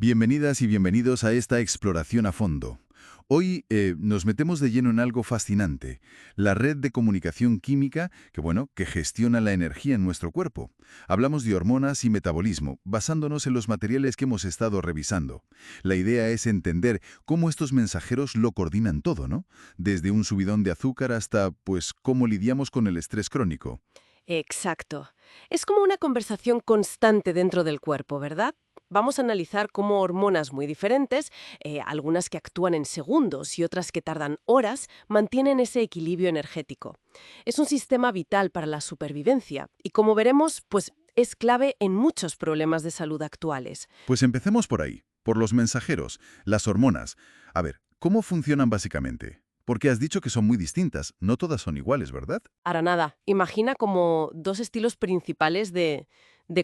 Bienvenidas y bienvenidos a esta exploración a fondo. Hoy nos metemos de lleno en algo fascinante, la red de comunicación química que gestiona la energía en nuestro cuerpo. Hablamos de hormonas y metabolismo, basándonos en los materiales que hemos estado revisando. La idea es entender cómo estos mensajeros lo coordinan todo, ¿no? Desde un subidón de azúcar hasta, cómo lidiamos con el estrés crónico. Exacto. Es como una conversación constante dentro del cuerpo, ¿verdad? Vamos a analizar cómo hormonas muy diferentes, algunas que actúan en segundos y otras que tardan horas, mantienen ese equilibrio energético. Es un sistema vital para la supervivencia y, como veremos, es clave en muchos problemas de salud actuales. Pues empecemos por ahí, por los mensajeros, las hormonas. A ver, ¿cómo funcionan básicamente? Porque has dicho que son muy distintas, no todas son iguales, ¿verdad? Para nada, imagina como dos estilos principales de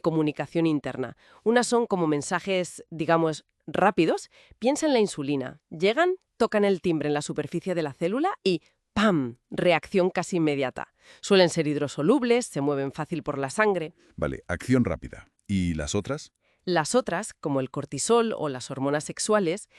comunicación interna. Unas son como mensajes, digamos, rápidos. Piensa en la insulina. Llegan, tocan el timbre en la superficie de la célula y ¡pam! Reacción casi inmediata. Suelen ser hidrosolubles, se mueven fácil por la sangre. Vale, acción rápida. ¿Y las otras? Las otras, como el cortisol o las hormonas sexuales,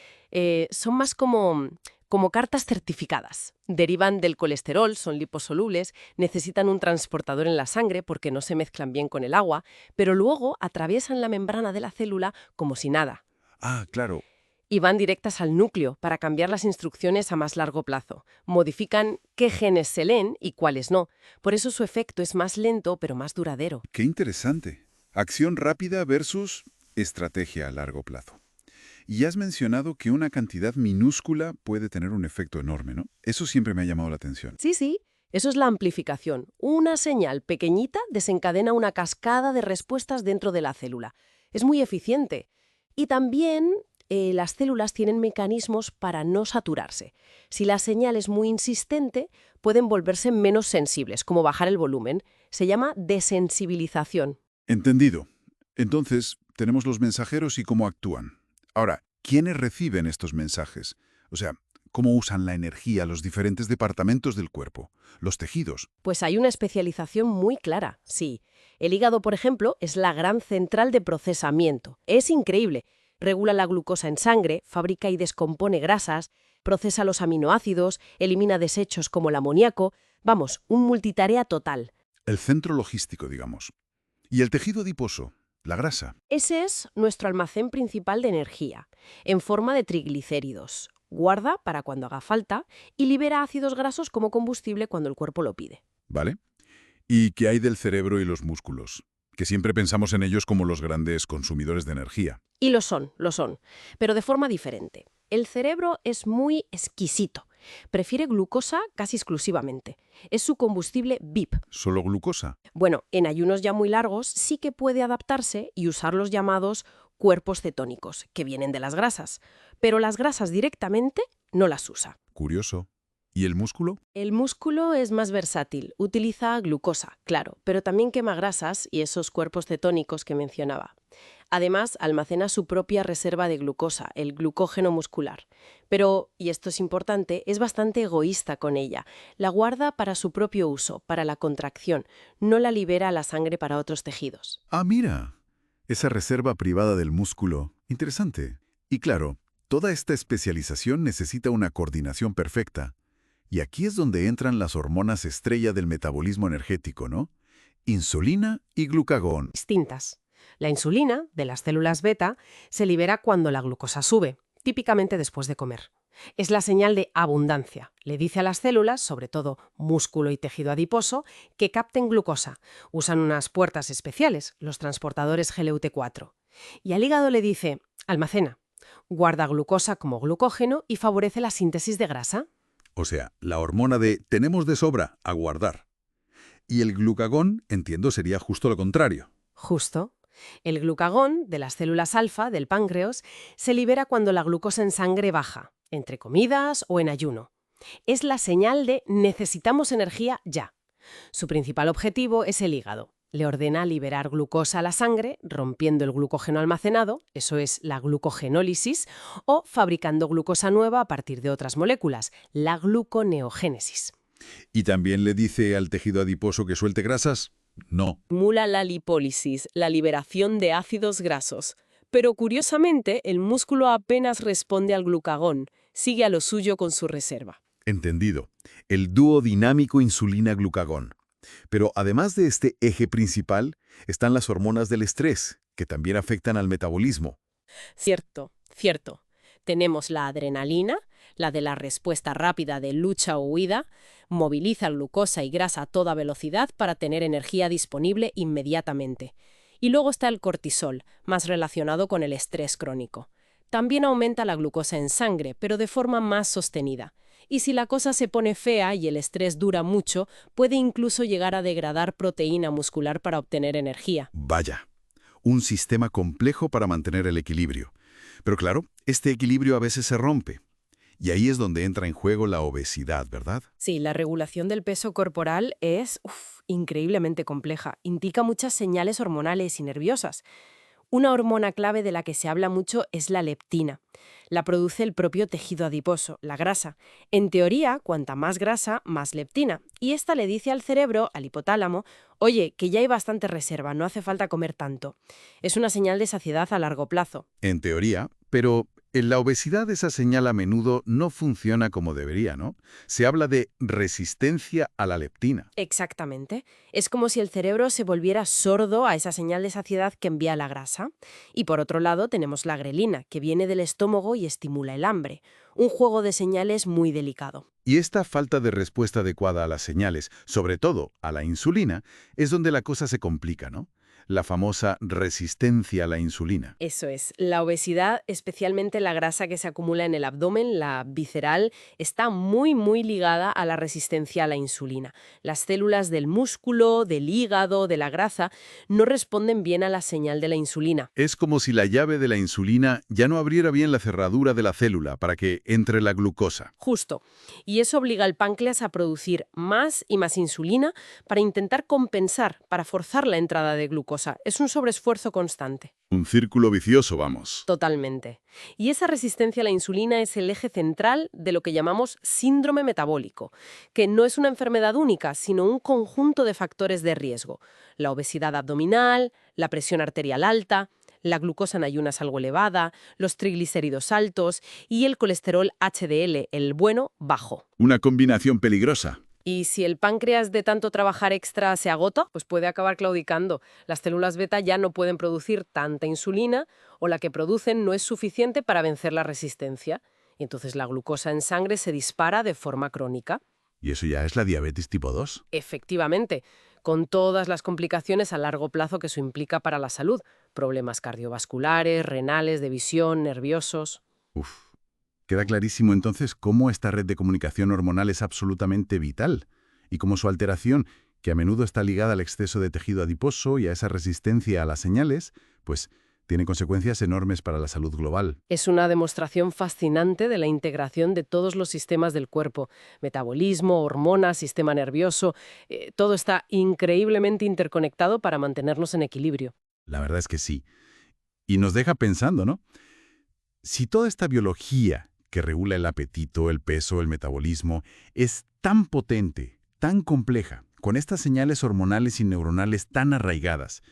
son más como cartas certificadas. Derivan del colesterol, son liposolubles, necesitan un transportador en la sangre porque no se mezclan bien con el agua, pero luego atraviesan la membrana de la célula como si nada. Ah, claro. Y van directas al núcleo para cambiar las instrucciones a más largo plazo. Modifican qué genes se leen y cuáles no. Por eso su efecto es más lento pero más duradero. Qué interesante. Acción rápida versus estrategia a largo plazo. Y has mencionado que una cantidad minúscula puede tener un efecto enorme, ¿no? Eso siempre me ha llamado la atención. Sí, sí, eso es la amplificación. Una señal pequeñita desencadena una cascada de respuestas dentro de la célula. Es muy eficiente. Y también las células tienen mecanismos para no saturarse. Si la señal es muy insistente, pueden volverse menos sensibles, como bajar el volumen. Se llama desensibilización. Entendido. Entonces, tenemos los mensajeros y cómo actúan. Ahora, ¿quiénes reciben estos mensajes? O sea, ¿cómo usan la energía los diferentes departamentos del cuerpo? Los tejidos. Pues hay una especialización muy clara, sí. El hígado, por ejemplo, es la gran central de procesamiento. Es increíble. Regula la glucosa en sangre, fabrica y descompone grasas, procesa los aminoácidos, elimina desechos como el amoníaco. Vamos, un multitarea total. El centro logístico, digamos. Y el tejido adiposo, la grasa. Ese es nuestro almacén principal de energía, en forma de triglicéridos. Guarda para cuando haga falta y libera ácidos grasos como combustible cuando el cuerpo lo pide. ¿Vale? ¿Y qué hay del cerebro y los músculos? Que siempre pensamos en ellos como los grandes consumidores de energía. Y lo son, pero de forma diferente. El cerebro es muy exquisito. Prefiere glucosa casi exclusivamente. Es su combustible VIP. ¿Solo glucosa? Bueno, en ayunos ya muy largos sí que puede adaptarse y usar los llamados cuerpos cetónicos, que vienen de las grasas. Pero las grasas directamente no las usa. Curioso. ¿Y el músculo? El músculo es más versátil, utiliza glucosa, claro, pero también quema grasas y esos cuerpos cetónicos que mencionaba. Además, almacena su propia reserva de glucosa, el glucógeno muscular. Pero, y esto es importante, es bastante egoísta con ella. La guarda para su propio uso, para la contracción. No la libera a la sangre para otros tejidos. Ah, mira. Esa reserva privada del músculo. Interesante. Y claro, toda esta especialización necesita una coordinación perfecta. Y aquí es donde entran las hormonas estrella del metabolismo energético, ¿no? Insulina y glucagón. Distintas. La insulina, de las células beta, se libera cuando la glucosa sube, típicamente después de comer. Es la señal de abundancia. Le dice a las células, sobre todo músculo y tejido adiposo, que capten glucosa. Usan unas puertas especiales, los transportadores GLUT4. Y al hígado le dice, almacena. Guarda glucosa como glucógeno y favorece la síntesis de grasa. O sea, la hormona de tenemos de sobra a guardar. Y el glucagón, entiendo, sería justo lo contrario. Justo. El glucagón, de las células alfa del páncreas, se libera cuando la glucosa en sangre baja, entre comidas o en ayuno. Es la señal de necesitamos energía ya. Su principal objetivo es el hígado. Le ordena liberar glucosa a la sangre, rompiendo el glucógeno almacenado, eso es la glucogenólisis, o fabricando glucosa nueva a partir de otras moléculas, la gluconeogénesis. ¿Y también le dice al tejido adiposo que suelte grasas? No. Estimula la lipólisis, la liberación de ácidos grasos. Pero curiosamente, el músculo apenas responde al glucagón, sigue a lo suyo con su reserva. Entendido. El dúo dinámico insulina-glucagón. Pero además de este eje principal, están las hormonas del estrés, que también afectan al metabolismo. Cierto, cierto. Tenemos la adrenalina, la de la respuesta rápida de lucha o huida, moviliza glucosa y grasa a toda velocidad para tener energía disponible inmediatamente. Y luego está el cortisol, más relacionado con el estrés crónico. También aumenta la glucosa en sangre, pero de forma más sostenida. Y si la cosa se pone fea y el estrés dura mucho, puede incluso llegar a degradar proteína muscular para obtener energía. Vaya, un sistema complejo para mantener el equilibrio. Pero claro, este equilibrio a veces se rompe. Y ahí es donde entra en juego la obesidad, ¿verdad? Sí, la regulación del peso corporal es increíblemente compleja. Indica muchas señales hormonales y nerviosas. Una hormona clave de la que se habla mucho es la leptina. La produce el propio tejido adiposo, la grasa. En teoría, cuanta más grasa, más leptina. Y esta le dice al cerebro, al hipotálamo, oye, que ya hay bastante reserva, no hace falta comer tanto. Es una señal de saciedad a largo plazo. En teoría, pero en la obesidad esa señal a menudo no funciona como debería, ¿no? Se habla de resistencia a la leptina. Exactamente. Es como si el cerebro se volviera sordo a esa señal de saciedad que envía la grasa. Y por otro lado tenemos la grelina, que viene del estómago y estimula el hambre. Un juego de señales muy delicado. Y esta falta de respuesta adecuada a las señales, sobre todo a la insulina, es donde la cosa se complica, ¿no? La famosa resistencia a la insulina. Eso es. La obesidad, especialmente la grasa que se acumula en el abdomen, la visceral, está muy ligada a la resistencia a la insulina. Las células del músculo, del hígado, de la grasa, no responden bien a la señal de la insulina. Es como si la llave de la insulina ya no abriera bien la cerradura de la célula para que entre la glucosa. Justo. Y eso obliga al páncreas a producir más y más insulina para intentar compensar, para forzar la entrada de glucosa. Es un sobreesfuerzo constante. Un círculo vicioso, vamos. Totalmente. Y esa resistencia a la insulina es el eje central de lo que llamamos síndrome metabólico, que no es una enfermedad única, sino un conjunto de factores de riesgo. La obesidad abdominal, la presión arterial alta, la glucosa en ayunas algo elevada, los triglicéridos altos y el colesterol HDL, el bueno, bajo. Una combinación peligrosa. Y si el páncreas de tanto trabajar extra se agota, pues puede acabar claudicando. Las células beta ya no pueden producir tanta insulina o la que producen no es suficiente para vencer la resistencia. Y entonces la glucosa en sangre se dispara de forma crónica. ¿Y eso ya es la diabetes tipo 2? Efectivamente, con todas las complicaciones a largo plazo que eso implica para la salud. Problemas cardiovasculares, renales, de visión, nerviosos. Uf. Queda clarísimo entonces cómo esta red de comunicación hormonal es absolutamente vital y cómo su alteración, que a menudo está ligada al exceso de tejido adiposo y a esa resistencia a las señales, pues tiene consecuencias enormes para la salud global. Es una demostración fascinante de la integración de todos los sistemas del cuerpo. Metabolismo, hormonas, sistema nervioso, todo está increíblemente interconectado para mantenernos en equilibrio. La verdad es que sí. Y nos deja pensando, ¿no? Si toda esta biología que regula el apetito, el peso, el metabolismo, es tan potente, tan compleja, con estas señales hormonales y neuronales tan arraigadas,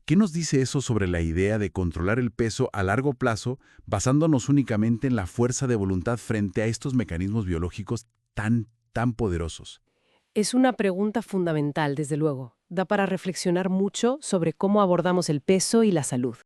¿qué nos dice eso sobre la idea de controlar el peso a largo plazo basándonos únicamente en la fuerza de voluntad frente a estos mecanismos biológicos tan poderosos? Es una pregunta fundamental, desde luego. Da para reflexionar mucho sobre cómo abordamos el peso y la salud.